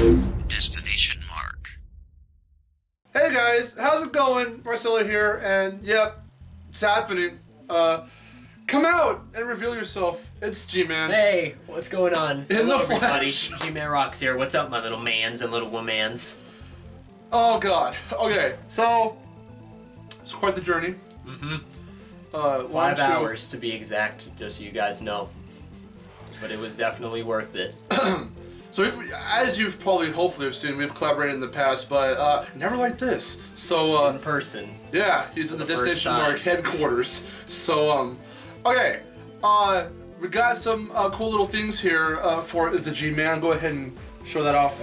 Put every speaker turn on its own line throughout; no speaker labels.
Destination Mark.
Hey guys, how's it going? Marcelo here, and yep, it's happening. Come out and reveal yourself. It's Gman.
Hey, what's going on?
In
Hello,
the
everybody.
flesh.
Gman Rocks here. What's up, my little mans and little womans?
Oh god. Okay, so it's quite the journey.
Mm-hmm.
5
hours to be exact, just so you guys know. But it was definitely worth it.
So, as you've probably, hopefully, have seen, we've collaborated in the past, but never like this. So,
In person.
yeah, he's at the
first
DestinationMarc
time.
headquarters. So, okay, we got some cool little things here for the G-Man. Go ahead and show that off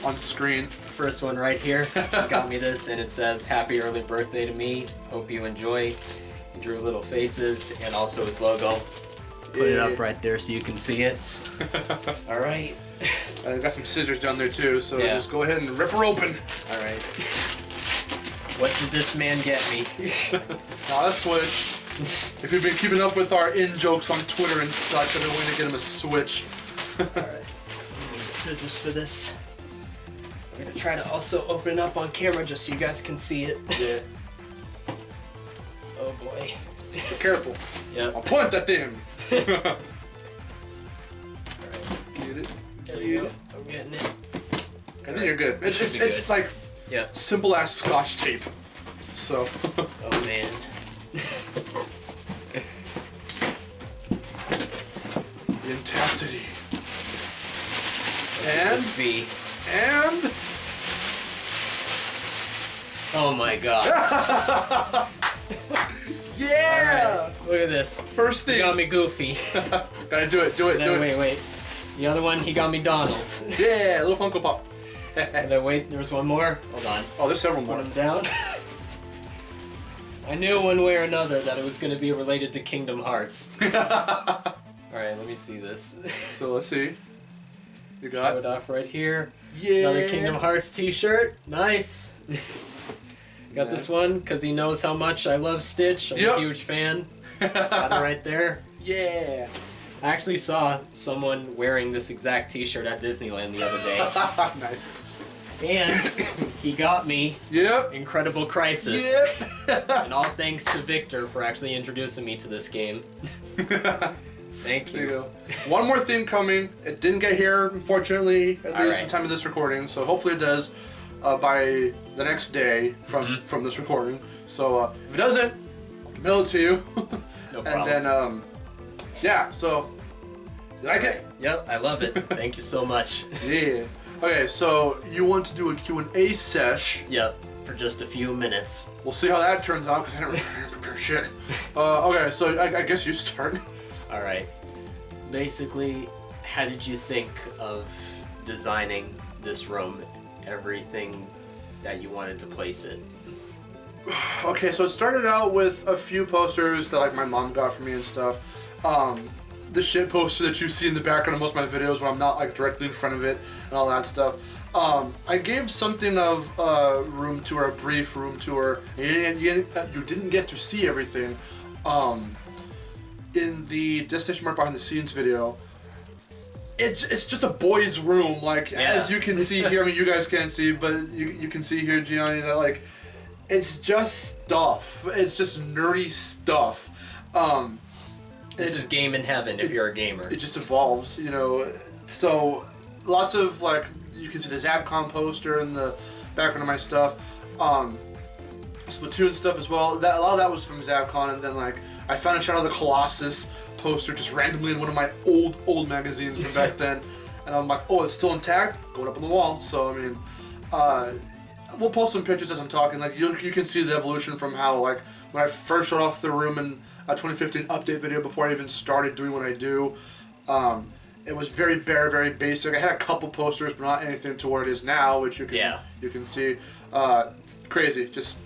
on screen.
First one right here. He got me this, and it says, "Happy early birthday to me. Hope you enjoy." He drew little faces and also his logo. Put it up right there so you can see it. All right.
I got some scissors down there too, so
Yeah.
just go ahead and rip her open.
All right. What did this man get me?
Not a Switch. If you've been keeping up with our in-jokes on Twitter and such, I've been waiting to get him a Switch.
All right. I need the scissors for this. I'm gonna try to also open it up on camera just so you guys can see it.
Yeah.
Oh boy.
Be careful.
Yep.
I'll point that thing.
Alright.
Get it?
There we go. I'm getting it.
I think you're good.
It should
It's
be
it's
good.
like
Yeah.
simple ass Scotch tape. So.
Oh man.
The intensity.
And
And
be.
and.
Oh my god.
Yeah.
Alright, look at this.
First
He
thing.
got me Goofy.
Gotta do it. Do it.
Then
Do it.
wait. The other one, he got me Donald.
Yeah, little Funko Pop.
And then wait, there's one more. Hold on.
Oh, there's several
Put
more.
him down. I knew one way or another that it was going to be related to Kingdom Hearts. Alright, let me see this.
So let's see. You
Show
got
it off right here.
yeah.
Another Kingdom Hearts t-shirt. Nice. Got this one because he knows how much I love Stitch. I'm
Yep.
a huge fan. Got it right there.
Yeah.
I actually saw someone wearing this exact t-shirt at Disneyland the other day.
Nice.
And he got me
Yep.
Incredible Crisis.
Yep.
And all thanks to Victor for actually introducing me to this game. Thank
There you
you.
go. One more thing coming. It didn't get here, unfortunately, at least at the
right.
time of this recording. So hopefully it does by the next day from this recording. So if it doesn't, I'll mail it to you.
No
And
problem.
then yeah. So you like it?
Yep, I love it. Thank you so much.
Yeah. Okay. So you want to do a Q&A sesh?
Yep, for just a few minutes.
We'll see how that turns out because I didn't prepare shit. Okay. So I guess you start.
All right. Basically, how did you think of designing this room? Everything that you wanted to place it.
Okay, so it started out with a few posters that like my mom got for me and stuff. The shit poster that you see in the background of most of my videos when I'm not like directly in front of it and all that stuff. I gave something of a room tour, a brief room tour. And you didn't get to see everything in the DestinationMarc behind the scenes video. It's just a boy's room, like as you can see here. I mean, you guys can't see, but you can see here, Gianni, that like it's just stuff. It's just nerdy stuff.
This is game in heaven if you're a gamer.
It just evolves, you know. So lots of like you can see the Zapcon poster in the background of my stuff. Splatoon stuff as well. A lot of that was from Zapcon, and then like I found a Shadow of the Colossus poster just randomly in one of my old magazines from back then, and I'm like, oh, it's still intact, going up on the wall. So I mean, we'll post some pictures as I'm talking. Like you can see the evolution from how like when I first showed off the room in a 2015 update video before I even started doing what I do. It was very bare, very basic. I had a couple posters, but not anything to what it is now, which you can see. Crazy, just.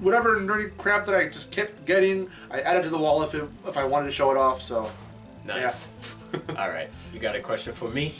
Whatever nerdy crap that I just kept getting, I added to the wall if I wanted to show it off. So,
Nice. All right, you got a question for me?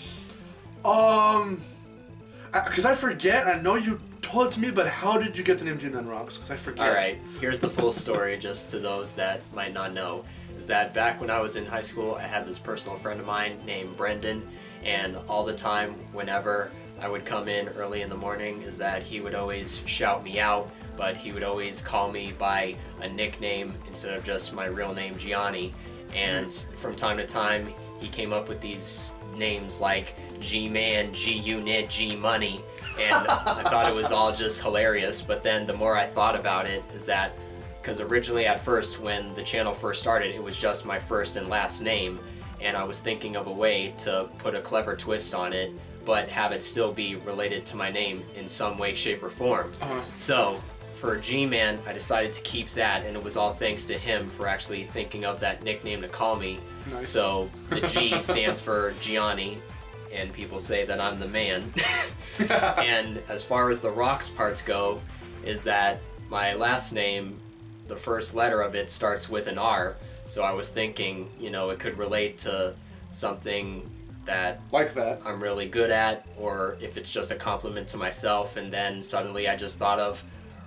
because I forget. I know you told it to me, but how did you get the name Gman Rocks? Because I forget.
All right, here's the full story, just to those that might not know. Is that back when I was in high school, I had this personal friend of mine named Brendan, and all the time, whenever I would come in early in the morning is that he would always shout me out, but he would always call me by a nickname instead of just my real name, Gianni. And from time to time, he came up with these names like Gman, G-Unit, G-Money, and I thought it was all just hilarious. But then the more I thought about it is that, because originally at first when the channel first started, it was just my first and last name, and I was thinking of a way to put a clever twist on it, but have it still be related to my name in some way, shape, or form. So for G-Man, I decided to keep that, and it was all thanks to him for actually thinking of that nickname to call me.
Nice.
So the G stands for Gianni, and people say that I'm the man. And as far as the Rocks parts go, is that my last name, the first letter of it starts with an R, so I was thinking, you know, it could relate to something that
like that
I'm really good at, or if it's just a compliment to myself. And then suddenly I just thought of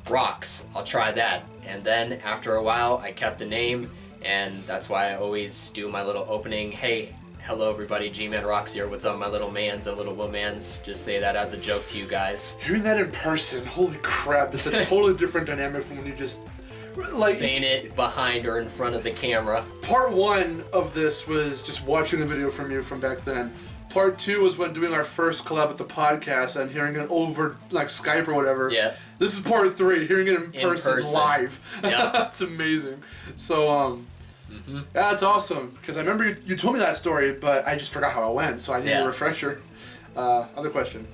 Rocks, I'll try that. And then after a while I kept the name, and that's why I always do my little opening, hey, hello everybody, Gman Rocks here, what's up my little mans and little womans. Just say that as a joke to you guys.
Hearing that in person, holy crap, it's a totally different dynamic from when you just like
saying it behind or in front of the camera.
Part 1 of this was just watching a video from you from back then. Part 2 was when doing our first collab with the podcast and hearing it over like Skype or whatever.
Yeah.
This is part 3, hearing it in person live.
Yeah.
It's amazing. So yeah, that's awesome, because I remember you told me that story, but I just forgot how it went, so I need a refresher. Other question.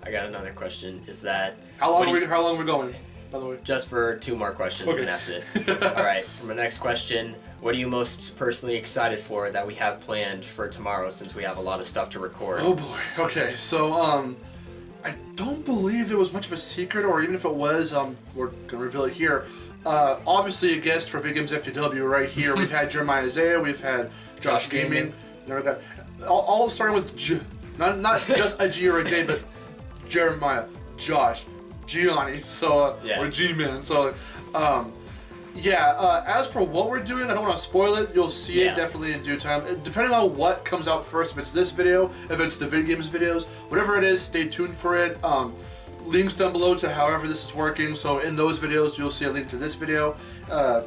I got another question. Is that
how long are we going, by the way?
Just for 2 more questions,
okay.
And that's it. All right. For my next question, what are you most personally excited for that we have planned for tomorrow, since we have a lot of stuff to record?
Oh boy. Okay. So I don't believe it was much of a secret, or even if it was, we're gonna reveal it here. Obviously a guest for Big Games FTW right here. We've had Jeremiah Isaiah, we've had Josh Gaming. Never got all starting with G, not just a G or a J, but Jeremiah, Josh, Gianni. So or G-Man. So as for what we're doing, I don't want to spoil it. You'll see it definitely in due time. Depending on what comes out first, if it's this video, if it's the video games videos, whatever it is, stay tuned for it. Links down below to however this is working. So in those videos, you'll see a link to this video.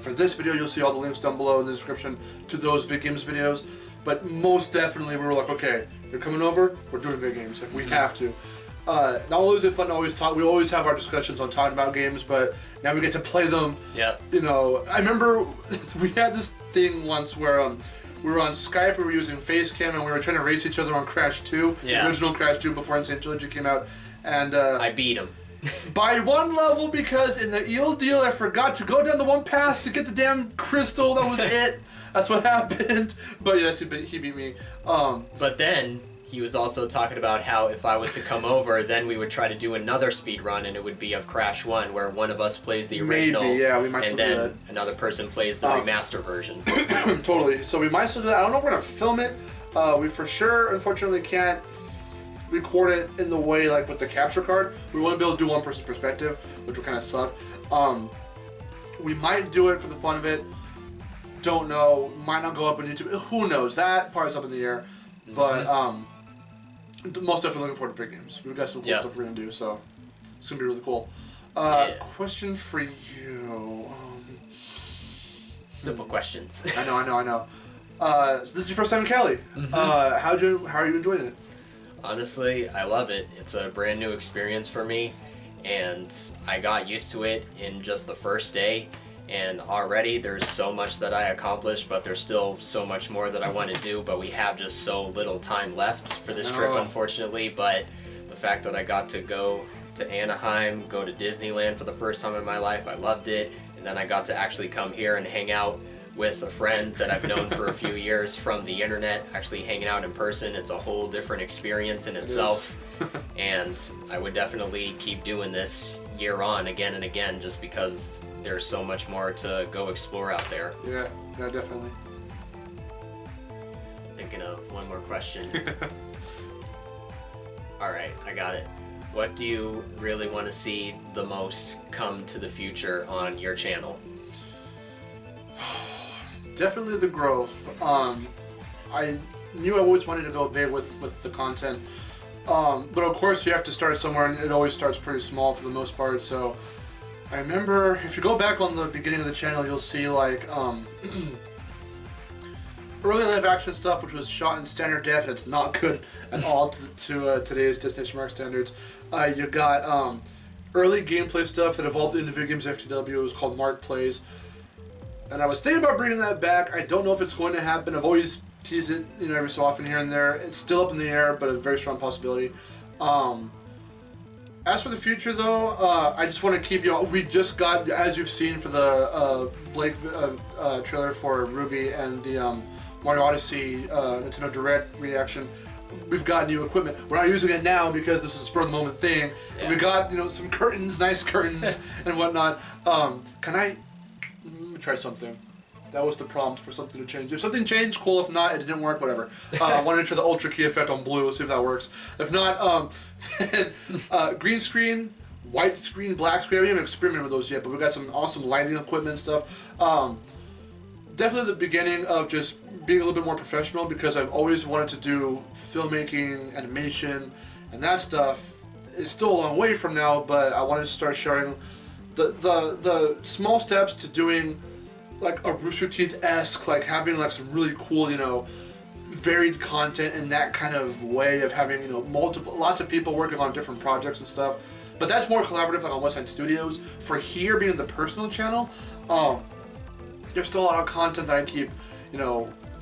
For this video, you'll see all the links down below in the description to those vid games videos. But most definitely, we were like, okay, you're coming over, we're doing vid games. Like, we have to. Not only is it fun to always talk, we always have our discussions on talking about games, but now we get to play them.
Yeah.
You know, I remember we had this thing once where we were on Skype, we were using Facecam, and we were trying to race each other on Crash 2, the original Crash 2 before Insane Trilogy came out. And I
beat him.
by 1 level, because in the eel deal I forgot to go down the one path to get the damn crystal. That was it. That's what happened. But yes, he beat me.
But then he was also talking about how if I was to come over, then we would try to do another speed run, and it would be of Crash 1, where one of us plays the original,
maybe, yeah, we might
and
still do
then another person plays the remaster version.
Totally. So we might still do that. I don't know if we're gonna film it. We for sure, unfortunately, can't record it in the way like with the capture card. We want to be able to do one person's perspective, which will kind of suck. We might do it for the fun of it. Don't know. Might not go up on YouTube. Who knows? That part is up in the air. But most definitely looking forward to big games. We've got some cool stuff we're gonna do, so it's gonna be really cool. Question for you.
Simple questions.
I know. So this is your first time in Cali. How are you enjoying it?
Honestly, I love it. It's a brand new experience for me, and I got used to it in just the first day, and already there's so much that I accomplished, but there's still so much more that I want to do, but we have just so little time left for this trip, unfortunately. But the fact that I got to go to Anaheim, go to Disneyland for the first time in my life, I loved it, and then I got to actually come here and hang out with a friend that I've known for a few years from the internet, actually hanging out in person. It's a whole different experience in itself. And I would definitely keep doing this year on again and again, just because there's so much more to go explore out there.
Yeah, definitely.
I'm thinking of one more question. Alright, I got it. What do you really want to see the most come to the future on your channel?
Definitely the growth. I knew I always wanted to go big with the content. But of course you have to start somewhere, and it always starts pretty small for the most part. So I remember, if you go back on the beginning of the channel, you'll see like early live action stuff, which was shot in standard def, and it's not good at all to today's DestinationMarc standards. You got early gameplay stuff that evolved into video games FTW. It was called Mark Plays, and I was thinking about bringing that back. I don't know if it's going to happen. I've always teased it, every so often here and there. It's still up in the air, but a very strong possibility. As for the future, though, I just want to keep you. We just got, as you've seen for the Blake trailer for Ruby and the Mario Odyssey Nintendo Direct reaction, we've got new equipment. We're not using it now because this is a spur of the moment thing. Yeah. We got some curtains, nice curtains and whatnot. Let me try something. That was the prompt for something to change. If something changed, cool. If not, it didn't work, whatever. I wanted to try the Ultra Key effect on blue, see if that works. If not, then green screen, white screen, black screen. I haven't even experimented with those yet, but we've got some awesome lighting equipment and stuff. Definitely the beginning of just being a little bit more professional, because I've always wanted to do filmmaking, animation, and that stuff. It's still a long way from now, but I wanted to start sharing the small steps to doing like a Rooster Teeth-esque, like having like some really cool, varied content in that kind of way of having, lots of people working on different projects and stuff. But that's more collaborative, like on West Side Studios. For here, being the personal channel, there's still a lot of content that I keep,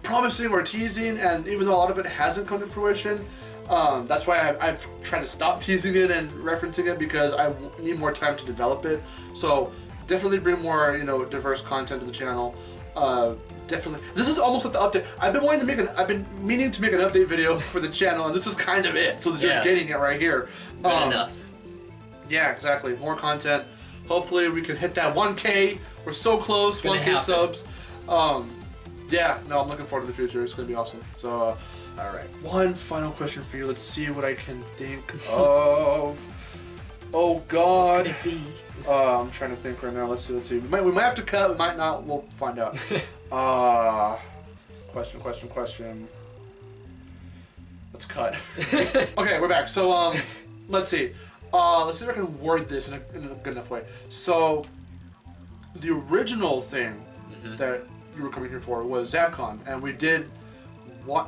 promising or teasing, and even though a lot of it hasn't come to fruition, that's why I've tried to stop teasing it and referencing it, because I need more time to develop it. So definitely bring more, diverse content to the channel. Definitely. This is almost like the update. I've been meaning to make an update video for the channel, and this is kind of it. So that you're getting it right here.
Good enough.
Yeah, exactly. More content. Hopefully we can hit that 1K. We're so close. 1K subs. Yeah. No, I'm looking forward to the future. It's gonna be awesome. So,
all right.
One final question for you. Let's see what I can think of. Oh God.
What could it be?
I'm trying to think right now. Let's see. We might have to cut. We might not. We'll find out. Question. Let's cut. Okay, we're back. So let's see. Let's see if I can word this in a good enough way. So the original thing that you were coming here for was ZabCon, and we did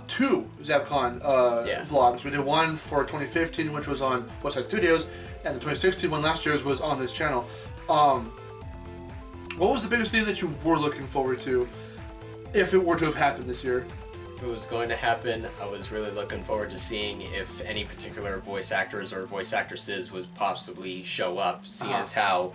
two ZabCon vlogs. We did one for 2015, which was on West Side Studios, and the 2016 one last year's was on this channel. What was the biggest thing that you were looking forward to, if it were to have happened this year?
If it was going to happen, I was really looking forward to seeing if any particular voice actors or voice actresses would possibly show up, seeing as how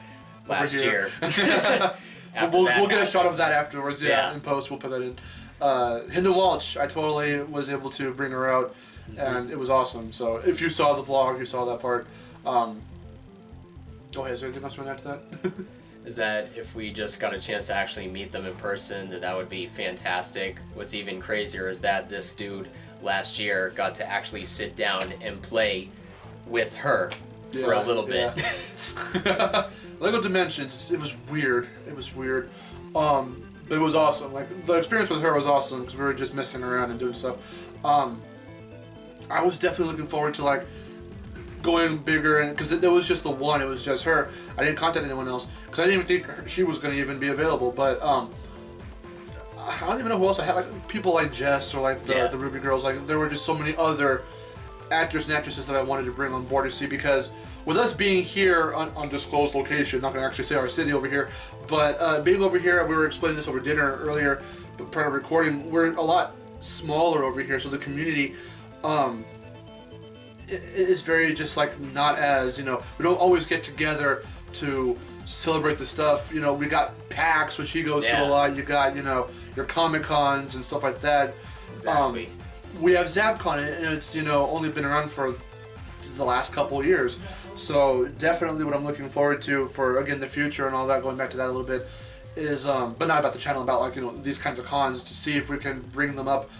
last year.
We'll get a shot of that afterwards. Yeah, in post we'll put that in. Hinda Walsh, I totally was able to bring her out, and it was awesome. So if you saw the vlog, you saw that part. Go ahead, is there anything else you want to add to that?
Is that if we just got a chance to actually meet them in person, that would be fantastic. What's even crazier is that this dude last year got to actually sit down and play with her for a little bit.
Lego Dimensions, it was weird. But it was awesome. Like, the experience with her was awesome because we were just messing around and doing stuff. I was definitely looking forward to like going bigger, and because it was just the one, it was just her. I didn't contact anyone else because I didn't even think she was going to even be available. But I don't even know who else I had. Like people like Jess or like the Ruby girls. Like there were just so many other actors and actresses that I wanted to bring on board to see, because with us being here on undisclosed location, not going to actually say our city over here, but being over here, we were explaining this over dinner earlier, but prior to recording, we're a lot smaller over here, so the community it is very just like not as, we don't always get together to celebrate the stuff. We got PAX, which he goes to a lot. You got, your Comic Cons and stuff like that.
Exactly.
We have ZabCon, and it's, only been around for the last couple of years. So definitely what I'm looking forward to for, again, the future and all that, going back to that a little bit, is, but not about the channel, about like, these kinds of cons, to see if we can bring them up.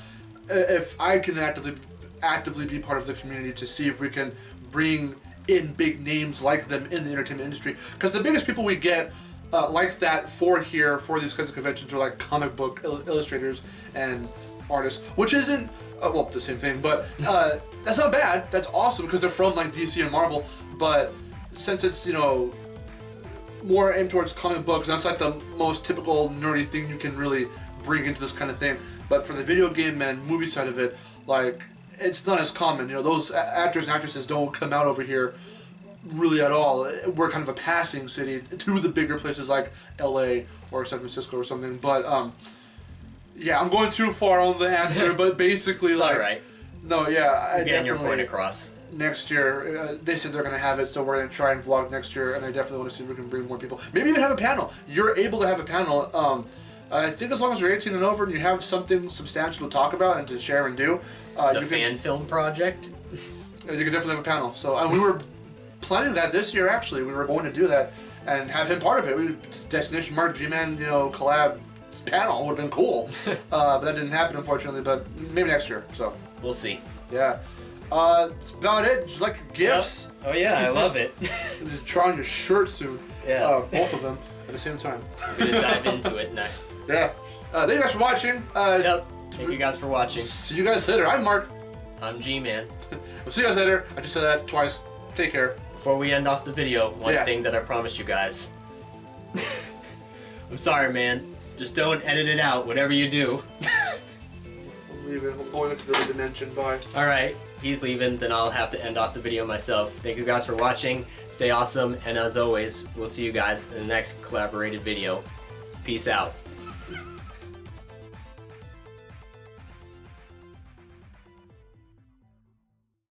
If I can actively be part of the community, to see if we can bring in big names like them in the entertainment industry. Because the biggest people we get like that for these kinds of conventions are like comic book illustrators and artists, which isn't well the same thing, but that's not bad. That's awesome because they're from like DC and Marvel. But since it's more aimed towards comic books, that's like the most typical nerdy thing you can really bring into this kind of thing. But for the video game and movie side of it, like it's not as common. Those actors and actresses don't come out over here really at all. We're kind of a passing city to the bigger places like LA or San Francisco or something. But yeah, I'm going too far on the answer. But basically,
it's
like,
all right.
No, yeah, I
getting
definitely
your point across.
Next year, they said they're going to have it, so we're going to try and vlog next year, and I definitely want to see if we can bring more people. Maybe even have a panel. You're able to have a panel. I think as long as you're 18 and over and you have something substantial to talk about and to share and do.
The fan film project?
You can definitely have a panel. So, and we were planning that this year, actually. We were going to do that and have him part of it. DestinationMarc, Gman, collab panel would have been cool. But that didn't happen, unfortunately, but maybe next year, so.
We'll see.
Yeah. That's about it. Just like gifts.
Yep. Oh yeah, I love it.
Just try on your shirt soon.
Yeah.
Both of them at the same time.
I'm gonna dive into it next.
Yeah. Thank you guys for watching.
Yep. Thank you guys for watching.
See you guys later. I'm Mark.
I'm G-Man.
We'll see you guys later. I just said that twice. Take care.
Before we end off the video, one thing that I promised you guys. I'm sorry, man. Just don't edit it out, whatever you do.
I'm leaving. I'm going into the other dimension. Bye.
Alright, he's leaving, then I'll have to end off the video myself. Thank you guys for watching. Stay awesome, and as always, we'll see you guys in the next collaborated video. Peace out.